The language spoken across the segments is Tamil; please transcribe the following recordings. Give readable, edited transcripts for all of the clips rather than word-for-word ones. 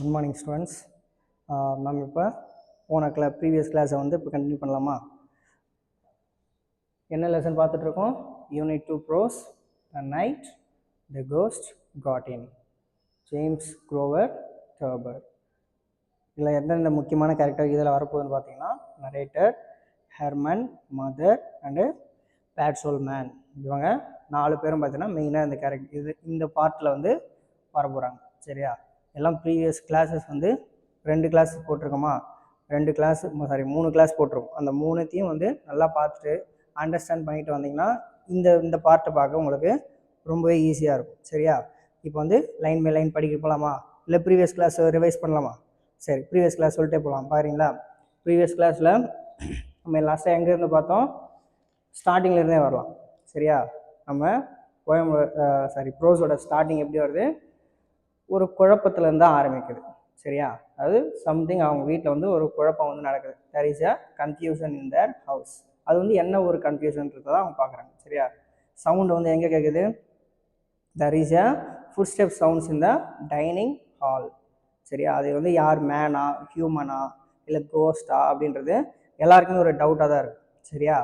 Good morning students. நம்ம இப்போ போன ப்ரீவியஸ் கிளாஸை வந்து இப்போ கண்டினியூ பண்ணலாமா? என்ன லெசன் பார்த்துட்ருக்கோம்? Unit 2 prose the night the ghost got in, James Grover Thurber. இதில் எந்தெந்த முக்கியமான கேரக்டர் இதில் வரப்போகுதுன்னு பார்த்தீங்கன்னா, narrator, Herman, mother and patrol man. இவங்க 4 பேரும் பார்த்தீங்கன்னா மெயினாக இந்த கேரக்டர் இந்த பார்ட்டில் வந்து வர போகிறாங்க. சரியா? எல்லாம் ப்ரீவியஸ் கிளாஸஸ் வந்து 2 கிளாஸ் போட்டிருக்கோமா, 3 கிளாஸ் போட்டிருக்கோம். அந்த 3த்தையும் வந்து நல்லா பார்த்துட்டு அண்டர்ஸ்டாண்ட் பண்ணிட்டு வந்தீங்கன்னா இந்த பார்ட்டை பார்க்க உங்களுக்கு ரொம்பவே ஈஸியாக இருக்கும். சரியா? இப்போ வந்து லைன் பை லைன் படிக்க போகலாமா, இல்லை ப்ரீவியஸ் கிளாஸ் ரிவைஸ் பண்ணலாமா? சரி, ப்ரீவியஸ் கிளாஸ் சொல்லிட்டே போகலாம். பாருங்களா, ப்ரீவியஸ் கிளாஸில் நம்ம லாஸ்ட்டாக எங்கேருந்து பார்த்தோம்? ஸ்டார்டிங்லேருந்தே வரலாம். சரியா? நம்ம ப்ரோஸோட ஸ்டார்டிங் எப்படி வருது? ஒரு குழப்பத்துலேருந்து தான் ஆரம்பிக்குது. சரியா? அது சம்திங் அவங்க வீட்டில் வந்து ஒரு குழப்பம் வந்து நடக்குது. There is a confusion in their house. அது வந்து என்ன ஒரு கன்ஃபியூஷன்றதை தான் அவங்க பார்க்குறாங்க. சரியா? சவுண்டு வந்து எங்கே கேட்குது? There is a foot step sounds in the dining hall. சரியா? அது வந்து யார், மேனா, ஹியூமனா, இல்லை கோஸ்டா அப்படின்றது எல்லாருக்குமே ஒரு டவுட்டாக தான் இருக்குது. சரியா?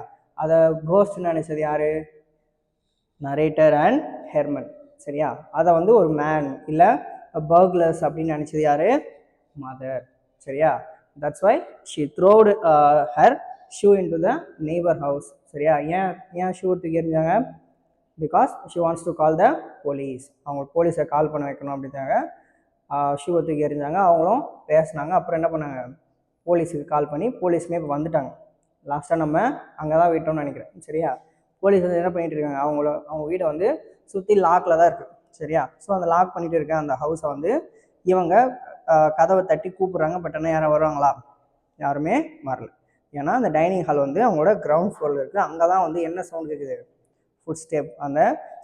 அதை கோஸ்ட்னு நினைச்சது யார்? Narrator and Herman. சரியா? அதை வந்து ஒரு மேன் இல்லை பர்க்லர்ஸ் அப்படின்னு நினச்சது யார்? மதர். சரியா? That's why she throwed her shoe into the neighbour house. சரியா? ஏன் ஷூ தூக்கி எறிஞ்சாங்க? Because she wants to call the police. அவங்க போலீஸை கால் பண்ண வைக்கணும் அப்படின்ட்டாங்க. ஷூவை தூக்கி எறிஞ்சாங்க. அவங்களும் பேசினாங்க. அப்புறம் என்ன பண்ணாங்க? போலீஸுக்கு கால் பண்ணி போலீஸுமே இப்போ வந்துட்டாங்க. லாஸ்ட்டாக நம்ம அங்கே தான் விட்டோம்னு நினைக்கிறேன். சரியா? போலீஸ் வந்து என்ன பண்ணிட்டு இருக்காங்க? அவங்க வீடை வந்து சுற்றி லாக்கில் தான் இருக்குது. சரியா? ஸோ அந்த லாக் பண்ணிட்டு இருக்க அந்த ஹவுஸை வந்து இவங்க கதவை தட்டி கூப்பிட்றாங்க. பட் ஆனால் யாரும் வருவாங்களா? யாருமே வரல. ஏன்னா அந்த டைனிங் ஹால் வந்து அவங்களோட கிரவுண்ட் ஃப்ளோரில் இருக்குது. அங்கே தான் வந்து என்ன சவுண்ட் கேட்குது? ஃபுட் ஸ்டெப், அந்த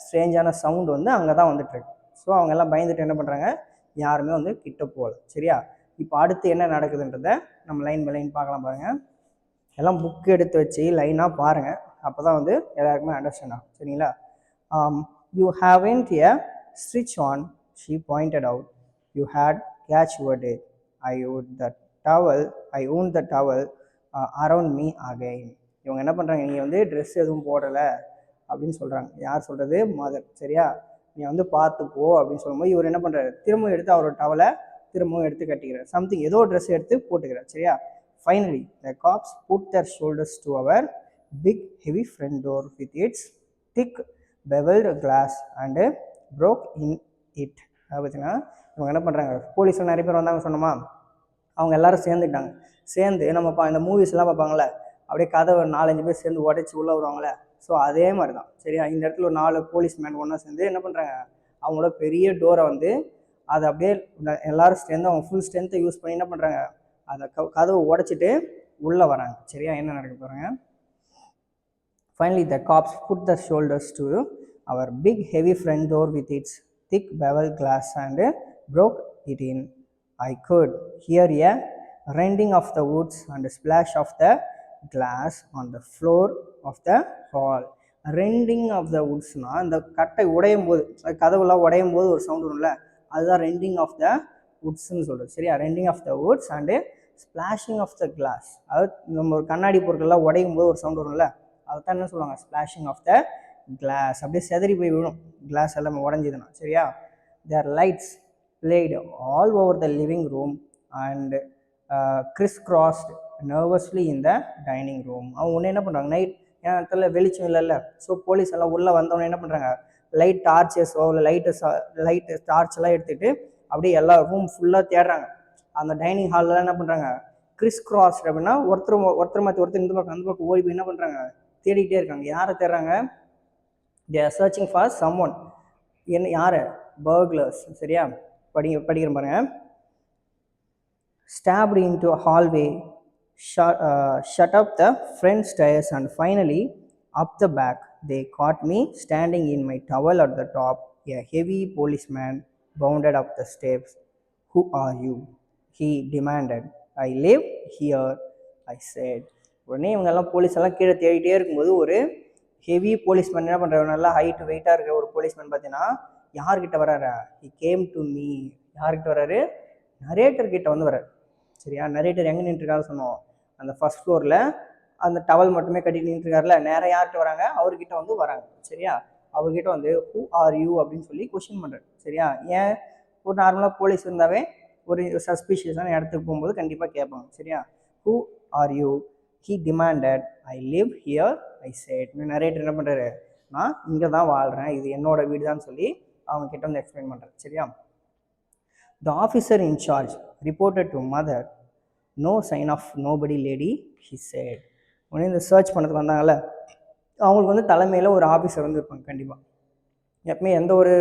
ஸ்ட்ரேஞ்சான சவுண்ட் வந்து அங்கே தான் வந்துட்டுருக்கு. ஸோ அவங்க எல்லாம் பயந்துட்டு என்ன பண்ணுறாங்க? யாருமே வந்து கிட்ட போகல. சரியா? இப்போ அடுத்து என்ன நடக்குதுன்றதை நம்ம லைன் பை லைன் பார்க்கலாம். பாருங்கள், எல்லாம் புக் எடுத்து வச்சு லைனாக பாருங்கள். அப்போ தான் வந்து எல்லாருக்குமே அண்டர்ஸ்டாண்ட் ஆகும். சரிங்களா? You haven't a stitch on, she pointed out. You had catch your day. I wound the towel around me again. இவங்க என்ன பண்ணுறாங்க? நீ வந்து ட்ரெஸ் எதுவும் போடலை அப்படின்னு சொல்கிறாங்க. யார் சொல்கிறது? மதர். சரியா? நீ வந்து பார்த்துப்போ அப்படின்னு சொல்லும்போது இவர் என்ன பண்ணுறாரு? திரும்பவும் எடுத்து அவரோட டவலை திரும்பவும் எடுத்து கட்டிக்கிறார். சம்திங் ஏதோ ட்ரெஸ் எடுத்து போட்டுக்கிறார். சரியா? Finally, the cops put their shoulders to our big heavy front door with its thick beveled glass and broke in it. பார்த்தீங்கன்னா இவங்க என்ன பண்ணுறாங்க? போலீஸில் நிறைய பேர் வந்தாங்க சொன்னோமா, அவங்க எல்லாரும் சேர்ந்து நம்ம இந்த மூவிஸ்லாம் பார்ப்பாங்களே, அப்படியே கதவை 4-5 பேர் சேர்ந்து உடச்சி உள்ளே வருவாங்களே, ஸோ அதே மாதிரி தான். சரியா? இந்த இடத்துல ஒரு 4 போலீஸ்மேன் ஒன்றா சேர்ந்து என்ன பண்ணுறாங்க? அவங்களோட பெரிய டோரை வந்து அதை அப்படியே எல்லாரும் சேர்ந்து அவங்க ஃபுல் ஸ்ட்ரென்த்தை யூஸ் பண்ணி என்ன பண்ணுறாங்க? அதை கதவை உடைச்சிட்டு உள்ளே வராங்க. சரியா? என்ன நடக்க போகிறாங்க? Finally, the cops put their shoulders to our big heavy front door with its thick bevel glass and broke it in. I could hear a rending of the woods and a splash of the glass on the floor of the hall. Rending of the woodsனா அந்த கட்டை உடையும் போது, கதவுலாம் உடையும் போது ஒரு சவுண்ட் வரும்ல, அதுதான் ரெண்டிங் ஆஃப் த வுட்ஸ்ன்னு சொல்கிறது. சரியா? Rending of the woods and splashing of the glass. அதாவது நம்ம ஒரு கண்ணாடி பொருட்கள்லாம் உடையும் போது ஒரு சவுண்ட் வரும்ல, அதுதான் என்ன சொல்லுவாங்க? Splashing of the glass. அப்படியே செதறி போய் விழும் கிளாஸ் எல்லாமே உடஞ்சிதுன்னா. சரியா? Their lights played all over the living room and crisscrossed nervously in the dining room. அவங்க ஒன்று என்ன பண்ணுறாங்க? நைட் இடத்துல வெளிச்சம் இல்லைல்ல, ஸோ போலீஸ் எல்லாம் உள்ளே வந்தவொடனே என்ன பண்ணுறாங்க? லைட் டார்ச்சஸோ இல்லை லைட்டு டார்ச்செல்லாம் எடுத்துகிட்டு அப்படியே எல்லா ரூம் ஃபுல்லாக தேடுறாங்க. அந்த டைனிங் ஹாலில் என்ன பண்ணுறாங்க? கிறிஸ் கிராஸ் அப்படின்னா ஒருத்தர் மாற்றி ஒருத்தர் இந்த பக்கம் அந்த பக்கம் ஓடி போய் என்ன பண்ணுறாங்க? தேடிக்கிட்டே இருக்காங்க. யாரை தேடுறாங்க? They are searching for someone. என்ன? யார்? பர்க்லர்ஸ். சரியா? படிக்கிறேன் பாருங்க. Stabbed into a hallway, shut up the front stairs and finally up the back. They caught me standing in my towel at the top. A heavy policeman bounded up the steps. Who are you? He demanded. I live here, I said. உடனே இவங்க எல்லாம் போலீஸ் எல்லாம் கீழே தேடிட்டே இருக்கும்போது ஒரு ஹெவி போலீஸ்மேன் என்ன பண்ணுறாரு? நல்லா ஹைட் வெயிட்டாக இருக்கிற ஒரு போலீஸ்மேன் பார்த்தீங்கன்னா யார்கிட்ட வர்றாரு? He came to me. யார்கிட்ட வர்றாரு? நரேட்டர் கிட்ட வந்து வர்றாரு. சரியா, நரேட்டர் எங்கே நின்றுருக்காரு சொன்னோம், அந்த ஃபர்ஸ்ட் ஃப்ளோரில் அந்த டவல் மட்டுமே கட்டிட்டு நின்றுருக்காருல, நேராக யார்கிட்ட வராங்க, அவர்கிட்ட வந்து வராங்க. சரியா, அவர்கிட்ட வந்து ஹூ ஆர் யூ அப்படின்னு சொல்லி கொஸ்டின் பண்ணுறாரு. சரியா, ஏன் ஒரு நார்மலாக போலீஸ் இருந்தாவே ஒரு சஸ்பிஷியஸான இடத்துக்கு போகும்போது கண்டிப்பாக கேட்பாங்க. சரியா, who are you, he demanded, I live here, I said. Narrator என்ன பண்ணுறாரு, நான் இங்கே தான் வாழ்கிறேன், இது என்னோட வீடு தான் சொல்லி அவங்க கிட்ட வந்து எக்ஸ்பிளைன் பண்ணுறாரு. சரியா, the officer in charge reported to mother, no sign of nobody lady, he said. உடனே இந்த சர்ச் பண்ணதுக்கு வந்தாங்கல்ல, அவங்களுக்கு வந்து தலைமையில் ஒரு ஆஃபீஸர் வந்து இருப்பாங்க. கண்டிப்பாக எப்பவுமே எந்த ஒரு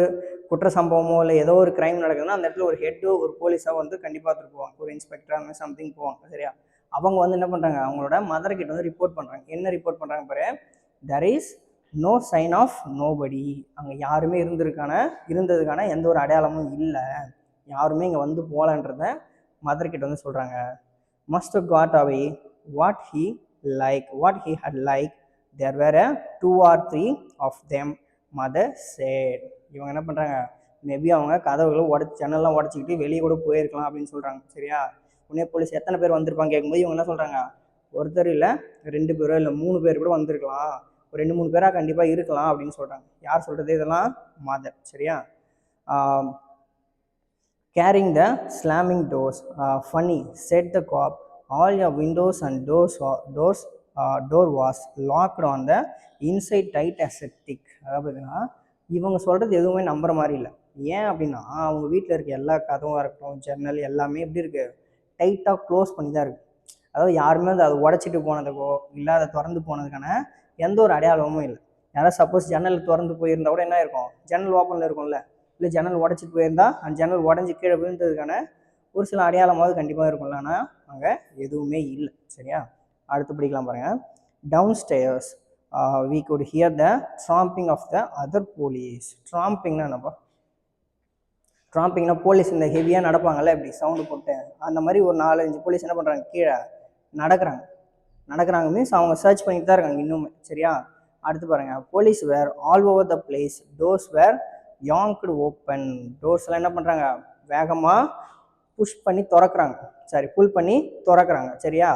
குற்ற சம்பவமோ இல்லை ஏதோ ஒரு கிரைம் நடக்குதுன்னா அந்த இடத்துல ஒரு ஹெட்டோ ஒரு போலீஸாக வந்து கண்டிப்பாக எடுத்துகிட்டு போவாங்க, ஒரு இன்ஸ்பெக்டர் அந்த சம்திங் போவாங்க. சரியா, அவங்க வந்து என்ன பண்ணுறாங்க, அவங்களோட மதர் கிட்ட வந்து ரிப்போர்ட் பண்ணுறாங்க. என்ன ரிப்போர்ட் பண்ணுறாங்க பாரு, there is no sign of nobody, அங்கே யாருமே இருந்ததுக்கான எந்த ஒரு அடையாளமும் இல்லை, யாருமே இங்கே வந்து போகலன்றத மதர் கிட்ட வந்து சொல்கிறாங்க. Must God away what he had like, there were 2 or 3 of them, mother said. இவங்க என்ன பண்ணுறாங்க, மேபி அவங்க கதவுகளை ஜன்னல்லாம் உடச்சிக்கிட்டு வெளியே கூட போயிருக்கலாம் அப்படின்னு சொல்கிறாங்க. சரியா, உடனே போலீஸ் எத்தனை பேர் வந்திருப்பாங்க கேட்கும்போது இவங்க என்ன சொல்கிறாங்க, ஒருத்தர் இல்லை 2 பேரோ இல்லை 3 பேர் கூட வந்திருக்கலாம், ஒரு 2-3 பேராக கண்டிப்பாக இருக்கலாம் அப்படின்னு சொல்கிறாங்க. யார் சொல்கிறது இதெல்லாம், மதர். சரியா, carrying the slamming doors, funny, said the cop, all your windows and door was locked on the inside tight as a tick. அதாவது பார்த்தீங்கன்னா இவங்க சொல்கிறது எதுவுமே நம்புற மாதிரி இல்லை. ஏன் அப்படின்னா அவங்க வீட்டில் இருக்க எல்லா கதவாக இருக்கட்டும், ஜன்னல் எல்லாமே எப்படி இருக்குது, டைட்டாக க்ளோஸ் பண்ணி தான் இருக்குது. அதாவது யாருமே வந்து அதை உடச்சிட்டு போனதுக்கோ இல்லை அதை திறந்து போனதுக்கான எந்த ஒரு அடையாளமும் இல்லை. யாராவது சப்போஸ் ஜன்னல் திறந்து போயிருந்தா கூட என்ன இருக்கும், ஜன்னல் ஓப்பனில் இருக்கும்ல, இல்லை ஜன்னல் உடச்சிட்டு போயிருந்தா அந்த ஜன்னல் உடஞ்சி கீழே விழுந்ததுக்கான ஒரு சில அடையாளமாவது கண்டிப்பாக இருக்கும்ல, ஆனால் அங்கே எதுவுமே இல்லை. சரியா, அடுத்து படிக்கலாம் பாருங்கள். Downstairs we could hear the tramping of the other police. trampingனா என்னப்பா, trampingனா போலீஸ் இந்த ஹெவியாக நடப்பாங்கல்ல இப்படி சவுண்டு போட்டு, அந்த மாதிரி ஒரு 4-5 போலீஸ் என்ன பண்ணுறாங்க, கீழே நடக்கிறாங்க மீன்ஸ் அவங்க சர்ச் பண்ணிட்டு தான் இருக்காங்க இன்னுமே. சரியா, அடுத்து பாருங்கள். Police were all over the place, doors were yanked open. டோர்ஸ்லாம் என்ன பண்ணுறாங்க, வேகமாக புல் பண்ணி திறக்கிறாங்க. சரியா,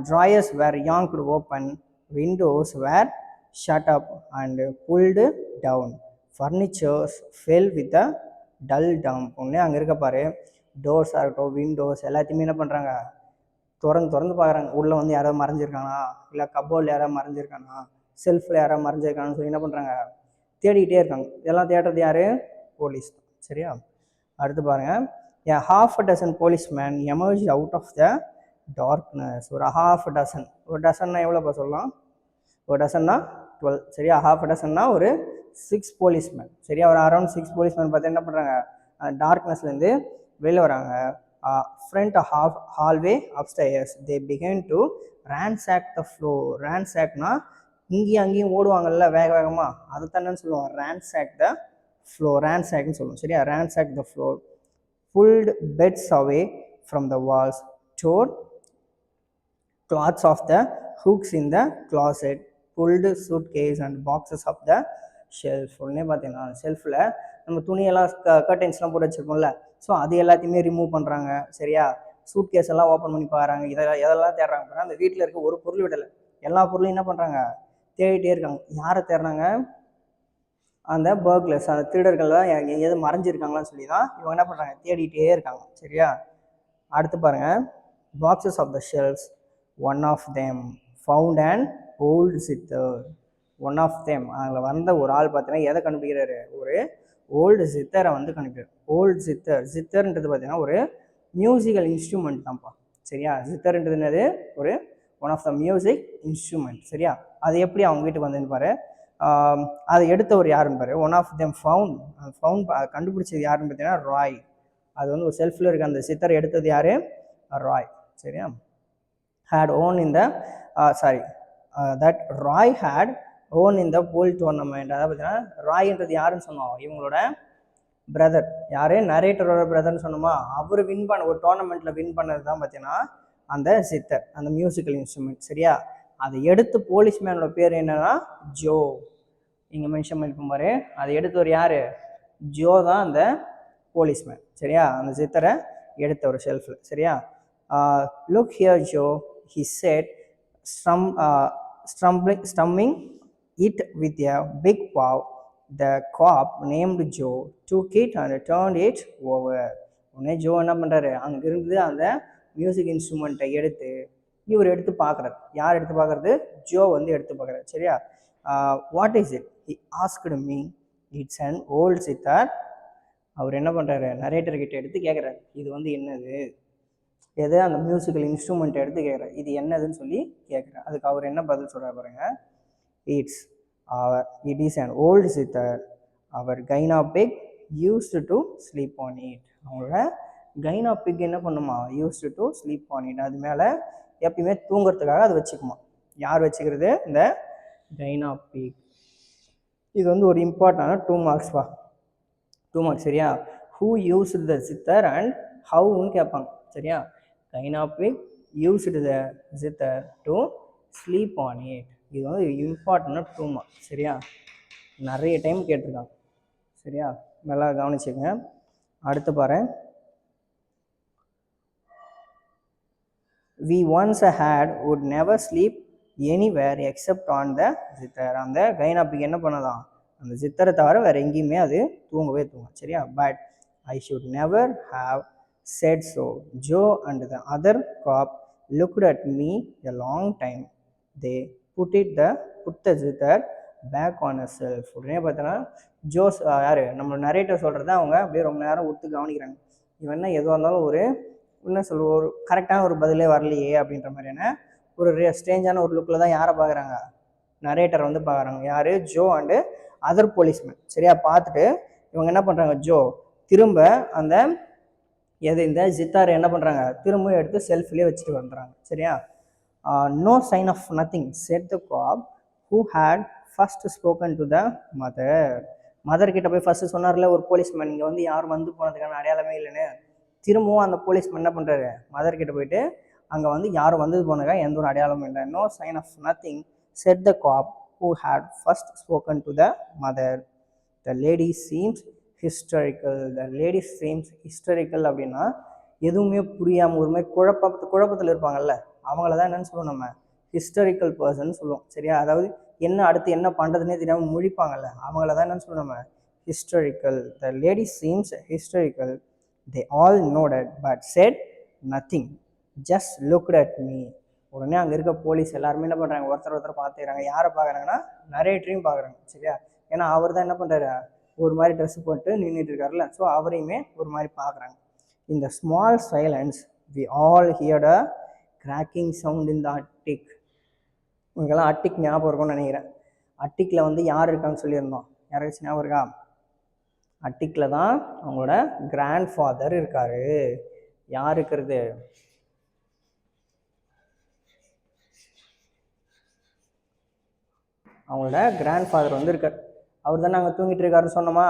drawers were yanked open, windows were shut up and pulled down, furnitures fell with a dull thump. ஒன்று அங்கே இருக்க பாரு, டோர்ஸாக இருக்கட்டும் விண்டோஸ் எல்லாத்தையுமே என்ன பண்ணுறாங்க, திறந்து பார்க்குறாங்க, உள்ளே வந்து யாராவது மறைஞ்சிருக்கானா, இல்லை கப்போர்டில் யாராவது மறைஞ்சிருக்கானா, செல்ஃபில் யாராவது மறைஞ்சிருக்கான்னு சொல்லி என்ன பண்ணுறாங்க, தேடிக்கிட்டே இருக்காங்க. இதெல்லாம் தேடுறது யார், போலீஸ். சரியா, அடுத்து பாருங்கள். a half a dozen policemen emerged out of the darkness. ஒரு half a dozen, ஒரு டசன்னா எவ்வளோப்பா சொல்லலாம், ஒரு டசன்னா 12. சரியா, half a dozenனா ஒரு 6 policemen. சரியா, ஒரு அரௌண்ட் 6 policemen பார்த்து என்ன பண்ணுறாங்க, டார்க்னஸ்லேருந்து வெளியில் வராங்க. front hallway upstairs they began to ransack the floor. ransackனா இங்கேயும் அங்கேயும் ஓடுவாங்கல்ல வேகமாக, அது தானேன்னு சொல்லுவாங்க ransack the floor, ransackனு சொல்லுவோம். சரியா, ransack the floor, pulled beds away from the walls, tore cloths off the hooks in the closet, pulled suitcase and boxes of the shelf. உடனே பார்த்தீங்கன்னா ஷெல்ஃபில் நம்ம துணியெல்லாம் கர்டன்ஸ்லாம் போட்டு வச்சுருக்கோம்ல, ஸோ அது எல்லாத்தையுமே ரிமூவ் பண்ணுறாங்க. சரியா, சூட் கேஸ் எல்லாம் ஓப்பன் பண்ணி பாருங்க, எதெல்லாம் தேடுறாங்க பாருங்க. அந்த வீட்டில் இருக்க ஒரு பொருள் விடலை, எல்லா பொருளையும் என்ன பண்ணுறாங்க, தேடிட்டே இருக்காங்க. யாரை தேடுறாங்க, அந்த பர்க்லர்ஸ், அந்த திருடர்கள்லாம் எது மறைஞ்சிருக்காங்களான்னு சொல்லி தான் இவங்க என்ன பண்ணுறாங்க, தேடிட்டே இருக்காங்க. சரியா, அடுத்து பாருங்கள். Boxes of the shelves, one of them found and old zither. One of them, அதில் வந்த ஒரு ஆள் பார்த்தீங்கன்னா எதை கண்டுபிடிக்கிறாரு, ஒரு ஓல்டு சித்தரை வந்து கண்டுபிடிக்கிறார். ஓல்டு சித்தர்ன்றது பார்த்தீங்கன்னா ஒரு மியூசிக்கல் இன்ஸ்ட்ருமெண்ட் தான்ப்பா. சரியா, சித்தர்ன்றது என்னது, ஒரு one of the music instrument. சரியா, அது எப்படி அவங்க வீட்டுக்கு வந்துன்னு பாரு. அதை எடுத்தவர் யாருன்னு பாரு. ஒன் ஆஃப் தெம் ஃபவுண்ட் கண்டுபிடிச்சது யாருன்னு பார்த்தீங்கன்னா ராய். அது வந்து ஒரு செல்ஃபில் இருக்க அந்த சித்தரை எடுத்தது யார், ராய். சரியா, had own in the that Roy had own in the pool tournament. அதாவது பார்த்தீங்கன்னா ராய்ன்றது யாருன்னு சொன்னோம், இவங்களோட பிரதர். யார், நரேட்டரோட பிரதர்னு சொன்னோமா, அவர் வின் பண்ண ஒரு டோர்னமெண்ட்டில் வின் பண்ணது தான் பார்த்தீங்கன்னா அந்த சித்தர், அந்த மியூசிக்கல் இன்ஸ்ட்ருமெண்ட். சரியா, அதை எடுத்து போலீஸ்மேனோட பேர் என்னன்னா ஜோ. இங்கே மென்ஷன் பண்ணிருப்போம் பாரு, அதை எடுத்தவர் யார், ஜோ தான் அந்த போலீஸ்மேன். சரியா, அந்த சித்தரை எடுத்த ஒரு ஷெல்ஃபில். சரியா? Look here Joe, he said, strumming it with a big paw. The cop named Joe took it and turned it over. உடனே ஜோ என்ன பண்ணுறாரு, அங்கிருந்து அந்த மியூசிக் இன்ஸ்ட்ருமெண்ட்டை எடுத்து இவர் எடுத்து பார்க்குறாரு. யார் எடுத்து பார்க்குறது? ஜோ வந்து எடுத்து பார்க்குறாரு. சரியா? What is it, he asked me. It's an old zither. அவர் என்ன பண்ணுறாரு, நரேட்டர்கிட்ட எடுத்து கேட்குறாரு, இது வந்து என்னது, எது அந்த மியூசிக்கல் இன்ஸ்ட்ருமெண்ட் எடுத்து கேட்குறாரு, இது என்னதுன்னு சொல்லி கேட்குறாரு. அதுக்கு அவர் என்ன பதில் சொல்கிறார் பாருங்க. It is an old zither, our guinea pig used to sleep on it. அவங்களோட கைனா பிக் என்ன பண்ணுமா, used to sleep on it. அது மேலே எப்பயுமே தூங்குறதுக்காக அது வச்சுக்குமா. யார் வச்சுக்கிறது? இந்த கைனா பிக். இது வந்து ஒரு இம்பார்ட்டண்டான 2 மார்க்ஸ்ப்பா. 2 மார்க்ஸ். சரியா? ஹூ யூஸ்டு த சித்தர் அண்ட் ஹவுன்னு கேட்பாங்க. சரியா? கைனா பிக் யூஸ்டு த சித்தர் டு ஸ்லீப் ஆன் இட். இது வந்து இம்பார்ட்டண்டான 2 மார்க்ஸ். சரியா? நிறைய டைம் கேட்டிருக்காங்க. சரியா? நல்லா கவனிச்சுங்க. அடுத்து பாரு. We once had would never sleep anywhere except on the zither. அந்த கைனாப்பிக்கு என்ன பண்ணலாம், அந்த ஜித்தரை தவிர வேற எங்கேயுமே அது தூங்கவே தூங்கும். சரியா? But I should never have said so. Joe and the other cop looked at me a long time. They put the zither back on herself. உடனே பார்த்தோன்னா ஜோஸ் யார், நம்ம நரேட்டர் சொல்கிறத அவங்க அப்படியே ரொம்ப நேரம் ஒத்து கவனிக்கிறாங்க. இவன் என்ன எதுவாக இருந்தாலும் ஒரு என்ன சொல்லுவோம், ஒரு கரெக்டான ஒரு பதிலே வரலையே அப்படின்ற மாதிரியான ஒரு ஸ்ட்ரேஞ்சான ஒரு லுக்கில் தான் யாரை பார்க்குறாங்க, நரேட்டர் வந்து பார்க்குறாங்க. யார்? Joe and other policeman. சரியா? பார்த்துட்டு இவங்க என்ன பண்ணுறாங்க, ஜோ திரும்ப அந்த இந்த ஜித்தாரை என்ன பண்ணுறாங்க, திரும்ப எடுத்து செல்ஃப்லேயே வச்சுட்டு வந்துடுறாங்க. சரியா? No sign of nothing said the cop who had first spoken to the mother. மதர்கிட்ட போய் ஃபர்ஸ்ட் சொன்னார்ல ஒரு போலீஸ்மேன், இங்கே வந்து யாரும் வந்து போனதுக்கான அடையாளமே இல்லைன்னு. திரும்பவும் அந்த போலீஸ்மேன் என்ன பண்ணுறாரு, மதர்கிட்ட போயிட்டு அங்கே வந்து யாரும் வந்தது போனதுக்காக எந்த ஒரு அடையாளமும் இல்லை. No sign of nothing said the cop who had first spoken to the mother. The lady seems hysterical. The lady seems hysterical அப்படின்னா எதுவுமே புரியாமல் ஒரு மாதிரி குழப்பத்தில் இருப்பாங்கல்ல, அவங்கள தான் என்னன்னு சொல்லுவோம் நம்ம, ஹிஸ்டரிக்கல் பர்சன் சொல்லுவோம். சரியா? அதாவது என்ன அடுத்து என்ன பண்ணுறதுனே தெரியாமல் முழிப்பாங்கல்ல, அவங்கள தான் என்னன்னு சொல்லுவோம் நம்ம, historical. The lady seems historical. They all nodded but said nothing, just looked at me. உடனே அங்கே இருக்க போலீஸ் எல்லாருமே என்ன பண்ணுறாங்க, ஒருத்தர் பார்த்துக்கிறாங்க. யாரை பார்க்குறாங்கன்னா, நரேட்டரையும் பார்க்குறாங்க. சரியா? ஏன்னா அவர் தான் என்ன பண்ணுறாரு, ஒரு மாதிரி ட்ரெஸ் போட்டு நின்றுட்டு இருக்காருல்ல, ஸோ அவரையுமே ஒரு மாதிரி பார்க்குறாங்க. இந்த small silence we all heard a cracking sound in the attic. உங்களுக்கெல்லாம் அட்டிக் ஞாபகம் இருக்கும்னு நினைக்கிறேன். அட்டிக்கில் வந்து யார் இருக்கான்னு சொல்லியிருந்தோம், யாராச்சும் ஞாபகம் இருக்கா? அட்டிக்கில் தான் அவங்களோட கிராண்ட் ஃபாதர் இருக்காரு. யார் இருக்கிறது? அவங்களோட கிராண்ட் ஃபாதர் வந்து இருக்கார். அவர் தானே அங்கே தூங்கிட்டு இருக்காருன்னு சொன்னோமா,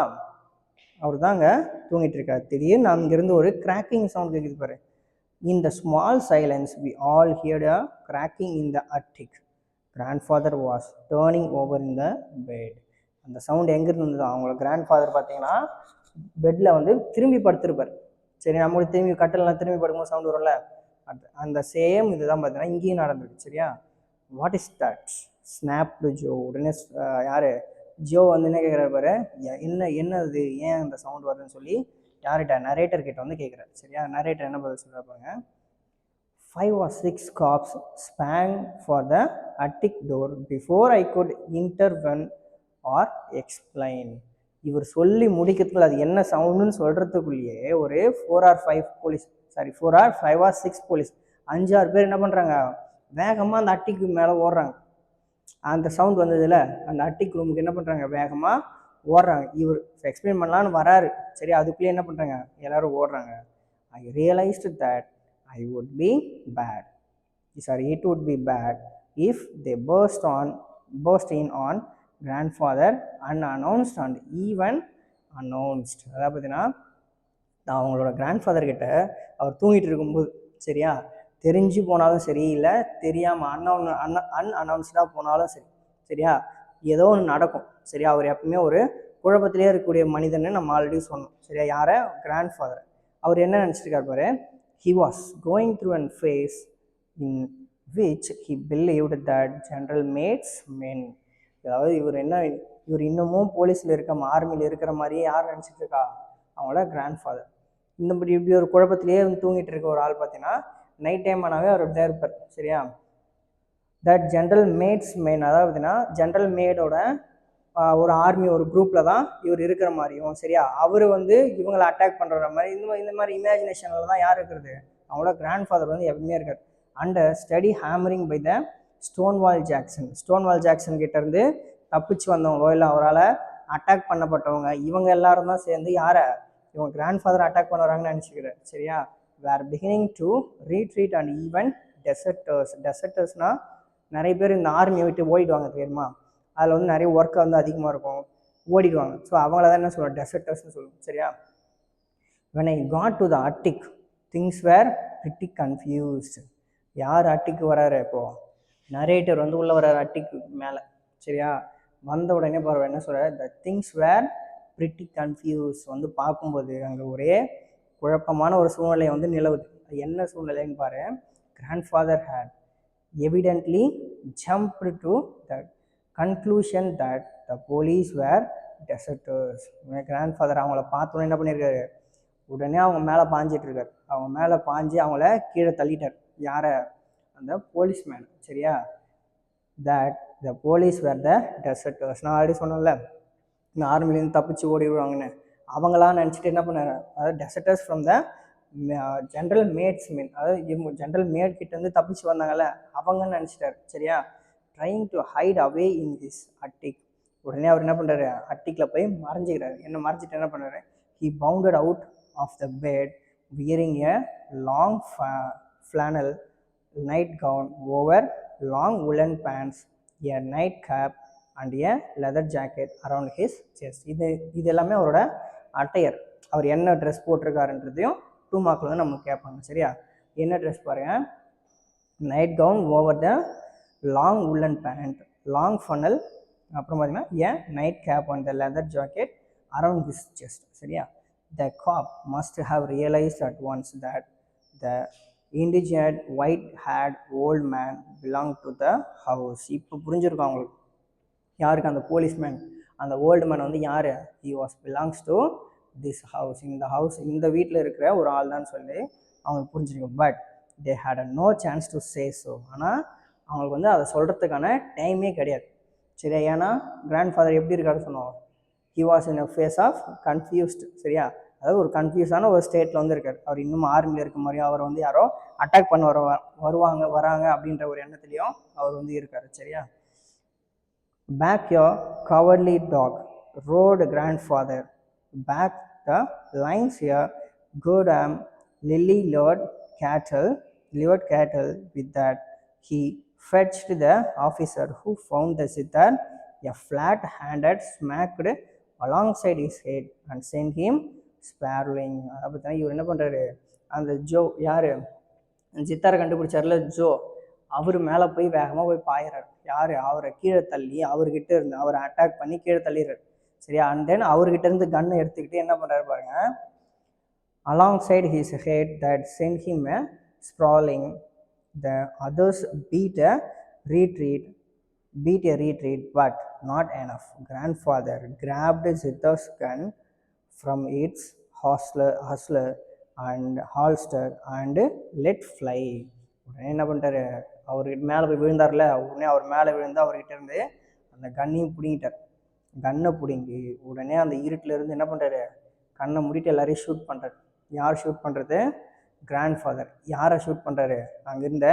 அவர் தான் அங்கே தூங்கிட்டு இருக்காரு. திடீர்னு அங்கிருந்து ஒரு கிராக்கிங் சவுண்ட் கேட்குது பாரு. In the small silence we all heard a cracking in the attic. Grandfather was turning over in the bed. அந்த சவுண்ட் எங்கேருந்து இருந்தது, அவங்களோட கிராண்ட் ஃபாதர் பார்த்தீங்கன்னா பெட்டில் வந்து திரும்பி படுத்திருப்பார். சரி, நம்மளுக்கு திரும்பி கட்டலாம் திரும்பி படுக்கும்போது சவுண்ட் வரும்ல, அந்த சேம் இதுதான் பார்த்தீங்கன்னா இங்கேயும் நடந்திருக்கு. சரியா? What is that snapped Joe. உடனே யார், ஜோ வந்து என்ன கேட்குறாரு பாரு, என்னது ஏன் அந்த சவுண்ட் வருதுன்னு சொல்லி யார்கிட்ட, நரேட்டர் கிட்ட வந்து கேட்குறாரு. சரியா? நரேட்டர் என்ன பதில் சொல்கிறார் பாருங்க. 5 or 6 cops sprang for the attic door before I could intervene or explain. இவர் சொல்லி முடிக்கிறதுக்குள்ள அது என்ன சவுண்டுன்னு சொல்கிறதுக்குள்ளேயே ஒரு 4 or 5 போலீஸ், 5 or 6 போலீஸ், 5-6 பேர் என்ன பண்ணுறாங்க, வேகமாக அந்த அட்டிக்கு மேலே ஓடுறாங்க. அந்த சவுண்ட் வந்ததில்ல, அந்த அட்டிக் ரூமுக்கு என்ன பண்ணுறாங்க, வேகமாக ஓடுறாங்க. இவர் எக்ஸ்பிளைன் பண்ணலான்னு வராரு. சரி, அதுக்குள்ளேயே என்ன பண்ணுறாங்க, எல்லோரும் ஓடுறாங்க. I realised that I would be bad. It would be bad if they burst in on grandfather unannounced and even announced. அதாவது பார்த்தீங்கன்னா அவங்களோட கிராண்ட்ஃபாதர் கிட்ட அவர் தூங்கிட்டு இருக்கும்போது, சரியா, தெரிஞ்சு போனாலும் சரி, இல்லை தெரியாமல் அன்அனௌன்ஸ்டாக போனாலும் சரி, சரியா, ஏதோ ஒன்று நடக்கும். சரியா? அவர் எப்பவுமே ஒரு குழப்பத்திலே இருக்கக்கூடிய மனிதன்னு நம்ம ஆல்ரெடி சொன்னோம். சரியா? யாரை? கிராண்ட்ஃபாதர். அவர் என்ன நினச்சிருக்காரு பாரு, he was going through a phase in which he believed that general mates men. அதாவது இவர் இன்னமும் போலீஸில் ஆர்மியில் இருக்கிற மாதிரியே யார் நினச்சிட்டு இருக்கா, அவங்களோட கிராண்ட் ஃபாதர். இப்படி ஒரு குழப்பத்திலேயே தூங்கிட்டு இருக்க ஒரு ஆள் பார்த்தீங்கன்னா நைட் டைம் ஆனாவே அவர் இப்படிதான் இருப்பார். சரியா, தட் ஜென்ரல் மேட்ஸ் மெயின், அதாவது பார்த்தீங்கன்னா ஜென்ரல் மேடோட ஒரு ஆர்மி ஒரு குரூப்பில் தான் இவர் இருக்கிற மாதிரியும், சரியா, அவர் இவங்களை அட்டாக் பண்ணுற மாதிரி இந்த மாதிரி இமேஜினேஷனில் தான் யார் இருக்கிறது, அவங்களோட கிராண்ட் ஃபாதர் எப்பவுமே இருக்கார். And steady hammering by the Stonewall Jackson கிட்டேருந்து தப்பிச்சு வந்தவங்களோ இல்லை அவரால் அட்டாக் பண்ணப்பட்டவங்க இவங்க எல்லாரும் தான் சேர்ந்து யாரை, இவங்க கிராண்ட் ஃபாதர் அட்டாக் பண்ண வராங்கன்னு நினச்சிக்கிறார். சரியா, were beginning to retreat and even டெசர்டர்ஸ்னால் நிறைய பேர் இந்த ஆர்மியை விட்டு ஓடிடுவாங்க தெரியுமா, அதில் நிறைய ஒர்க் அதிகமாக இருக்கும், ஓடிடுவாங்க. ஸோ அவங்கள தான் என்ன சொல்லுவோம், டெசர்டர்ஸ்னு சொல்லுவோம். சரியா, when I got to the Arctic things were pretty confused. யார் அட்டிக்கு வராரு, இப்போது நரேட்டர் உள்ளே வர்றாரு அட்டிக்கு மேலே. சரியா, வந்த உடனே பாரு என்ன சொல்கிறார், the things were pretty confuse. பார்க்கும்போது அங்கே ஒரே குழப்பமான ஒரு சூழ்நிலை நிலவுது. என்ன சூழ்நிலைன்னு பாரு, grandfather had evidently jumped to the conclusion that the police were deserters. Grandfather அவங்கள பார்த்தோன்னே என்ன பண்ணியிருக்காரு, உடனே அவங்க மேலே பாஞ்சிட்ருக்கார். அவங்க மேலே பாஞ்சு அவங்கள கீழே தள்ளிட்டார். யாரை, அந்த போலீஸ்மேன். சரியா, தட் த போலீஸ் வேர் த டெசர்டர்ஸ். நான் ஆல்ரெடி சொன்னேன்ல இந்த ஆர்மிலேருந்து தப்பிச்சு ஓடிடுவாங்கன்னு, அவங்களாம் நினச்சிட்டு என்ன பண்ணார், அதாவது deserters from the General Meade's men, அதாவது ஜென்ரல் மேட் கிட்டேருந்து தப்பிச்சு வந்தாங்கல்ல அவங்கன்னு நினச்சிட்டார். சரியா, trying to hide away in this attic. உடனே அவர் என்ன பண்ணுறாரு, அட்டிக்கில் போய் மறைஞ்சிக்கிறாரு. என்ன மறைஞ்சிட்டு என்ன பண்ணுறாரு, he bounded out of the bed wearing a long flannel nightgown over long woolen pants, a night cap and a leather jacket around his chest. இது எல்லாமே அவரோட அட்டையர். அவர் என்ன ட்ரெஸ் போட்டிருக்காருன்றதையும் 2 மார்க்கில் நமக்கு கேட்பாங்க. சரியா, என்ன ட்ரெஸ் பாருங்க, nightgown over the long woolen pant, long flannel, அப்புறம் பார்த்தீங்கன்னா a nightcap and the leather jacket around his chest. சரியா, the cop must have realised at once that the indigent white-haired old man belonged to the house. இப்போ புரிஞ்சிருக்கும் அவங்களுக்கு யாருக்கு, அந்த போலீஸ்மேன், அந்த ஓல்டு மேன் யார், he was belongs to this house, இந்த வீட்டில் இருக்கிற ஒரு ஆள் தான் சொல்லி அவங்களுக்கு புரிஞ்சிருக்கும். But they had no chance to say so. ஆனால் அவங்களுக்கு அதை சொல்கிறதுக்கான டைமே கிடையாது. சரியா, ஏன்னா கிராண்ட் ஃபாதர் எப்படி இருக்காரு சொன்னோம், he was in a phase of confused. சரியா, அதாவது ஒரு கன்ஃபியூஸான ஒரு ஸ்டேட்டில் இருக்கார். அவர் இன்னும் ஆர்மியில் இருக்க மாதிரியும் அவர் யாரோ அட்டாக் பண்ண வராங்க அப்படின்ற ஒரு எண்ணத்துலையும் அவர் இருக்கார். சரியா, back your cowardly dog roared grandfather back the lines your good lily livered cattle with that he fetched the officer who found the sitar a flat-handed smacked alongside his head and sent him ஸ்பேர்லிங். அப்போ இவர் என்ன பண்ணுறாரு, அந்த ஜோ யார் சித்தாரை கண்டுபிடிச்சார்ல ஜோ, அவர் மேலே போய் வேகமாக போய் பாயிறார். யார், அவரை கீழே தள்ளி அவர்கிட்ட இருந்து அவரை அட்டாக் பண்ணி கீழே தள்ளிடுறாரு. சரியா, அண்ட் தென் அவர்கிட்ட இருந்து கன்னை எடுத்துக்கிட்டு என்ன பண்ணுறாரு பாருங்க, alongside his head that sent him sprawling. The others beat a retreat but not enough. Grandfather grabbed Zithar's gun from its hustler and holster and let fly. உடனே என்ன பண்ணிட்டாரு, அவர்கிட்ட மேலே போய் விழுந்தார்ல, உடனே அவர் மேலே விழுந்து அவர்கிட்ட இருந்து அந்த கன்னையும் பிடிங்கிட்டார். கன்னை பிடுங்கி உடனே அந்த இருட்டில் இருந்து என்ன பண்ணுறாரு, கண்ணை மூடிட்டு எல்லாரையும் ஷூட் பண்ணுறாரு. யார் ஷூட் பண்ணுறது, கிராண்ட் ஃபாதர். யாரை ஷூட் பண்ணுறாரு, அங்கே இருந்த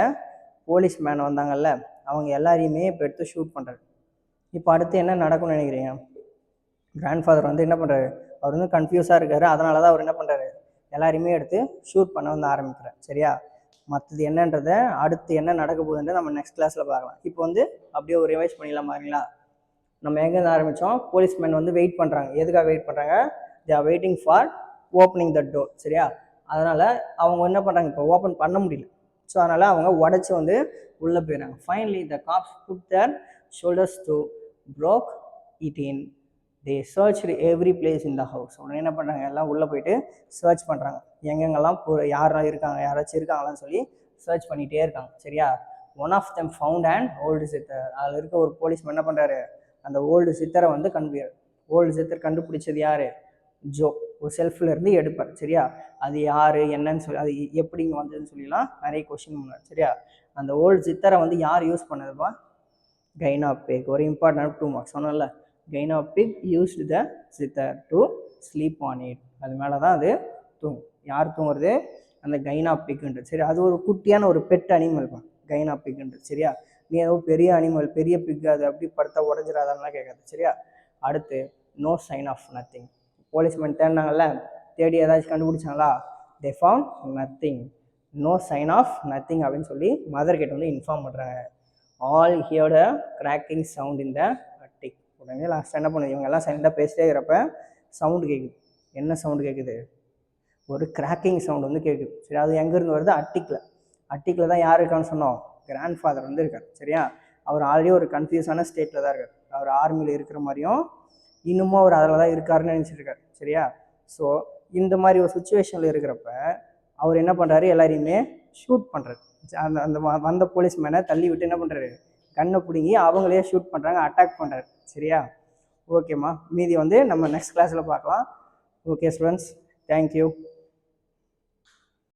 போலீஸ் மேன் வந்தாங்கல்ல அவங்க எல்லாரையுமே இப்போ எடுத்து ஷூட் பண்ணுறாரு. இப்போ அடுத்து என்ன நடக்கும்னு நினைக்கிறீங்க, கிராண்ட் ஃபாதர் என்ன பண்ணுறாரு, அவர் கன்ஃபியூஸாக இருக்கார். அதனால தான் அவர் என்ன பண்ணுறாரு, எல்லாரையுமே எடுத்து ஷூட் பண்ண ஆரம்பிக்கிறார். சரியா, மற்றது என்னன்றதை அடுத்து என்ன நடக்க போகுதுன்றதை நம்ம நெக்ஸ்ட் கிளாஸில் பார்க்கலாம். இப்போ அப்படியே ஒரு ரிவைஸ் பண்ணிடலாம் பாருங்களா. நம்ம எங்கேருந்து ஆரம்பித்தோம், போலீஸ்மேன் வெயிட் பண்ணுறாங்க. எதுக்காக வெயிட் பண்ணுறாங்க, they are waiting for opening the door. சரியா, அதனால் அவங்க என்ன பண்ணுறாங்க, இப்போ ஓப்பன் பண்ண முடியல. ஸோ அதனால் அவங்க உடச்சி உள்ளே போயிடுறாங்க. Finally the cops put their shoulders to broke it in they search every place in the house. உடனே என்ன பண்ணுறாங்க, எல்லாம் உள்ளே போயிட்டு சர்ச் பண்ணுறாங்க, எங்கெங்கெல்லாம் யாரெல்லாம் இருக்காங்க, யாராச்சும் இருக்காங்களான்னு சொல்லி சர்ச் பண்ணிகிட்டே இருக்காங்க. சரியா? One of them found and old zither. அதில் இருக்க ஒரு போலீஸ்மேன் என்ன பண்ணுறாரு, அந்த ஓல்டு சித்தரை வந்து ஓல்டு சித்தர் கண்டுபிடிச்சது யார், ஜோ. ஒரு செல்ஃபில் இருந்து எடுப்பார். சரியா? அது யார் என்னன்னு சொல்லி, அது எப்படி இங்கே வந்ததுன்னு சொல்லிலாம் நிறைய கொஸ்டின் பண்ணார். சரியா? அந்த ஓல்டு சித்தரை வந்து யார் யூஸ் பண்ணதுப்பா, கைனா பிக். ஒரு இம்பார்ட்டன்ட் 2 மார்க்ஸ் சொன்னல, கைனா பிக் யூஸ்டு த சித்தர் டு ஸ்லீப் ஆன் இட். அது மேலே தான் அது தூங்கும். யார் தூங்குறது, அந்த கைனா பிக்ன்றது. சரி, அது ஒரு குட்டியான ஒரு பெட் அனிமல் தான் கைனா பிக்ன்றது. சரியா? நீ ஏதோ பெரிய அனிமல், பெரிய பிக், அது அப்படி படுத்தா உடஞ்சிடாதான்லாம் கேட்காது. சரியா? அடுத்து no sign of nothing. Policeman தேடினாங்கல்ல, தேடி ஏதாச்சும் கண்டுபிடிச்சாங்களா, they found nothing. No sign of nothing அப்படின்னு சொல்லி மதர் கிட்ட வந்து இன்ஃபார்ம் பண்ணுறாங்க. All heard a cracking sound in the attic. உடனே லாஸ்ட் என்ன பண்ணுது, இவங்க எல்லாம் சைலண்டாக பேசிட்டே இருக்கிறப்ப சவுண்டு கேட்குது. என்ன சவுண்டு கேட்குது, ஒரு கிராக்கிங் சவுண்ட் வந்து கேட்குது. சரி, அது எங்கேருந்து வருது, அட்டிக்கில் தான் யார் இருக்கான்னு சொன்னோம், கிராண்ட் ஃபாதர் வந்து இருக்கார். சரியா? அவர் ஆல்ரெடி ஒரு கன்ஃபியூஸான ஸ்டேட்டில் தான் இருக்கார். அவர் ஆர்மியில் இருக்கிற மாதிரியும் இன்னமும் அவர் அதில் தான் இருக்காருன்னு நினச்சிருக்காரு. சரியா? ஸோ இந்த மாதிரி ஒரு சுச்சுவேஷனில் இருக்கிறப்ப அவர் என்ன பண்ணுறாரு, எல்லாரையுமே ஷூட் பண்ணுறாரு. அந்த அந்த வந்த போலீஸ்மேனை தள்ளி விட்டு என்ன பண்ணுறாரு, கண்ணை பிடுங்கி அவங்களே ஷூட் பண்ணுறாங்க, அட்டாக் பண்ணுறாரு. சரியா? ஓகேம்மா, மீதி வந்து நம்ம நெக்ஸ்ட் கிளாஸில் பார்க்கலாம். Okay students, thank you.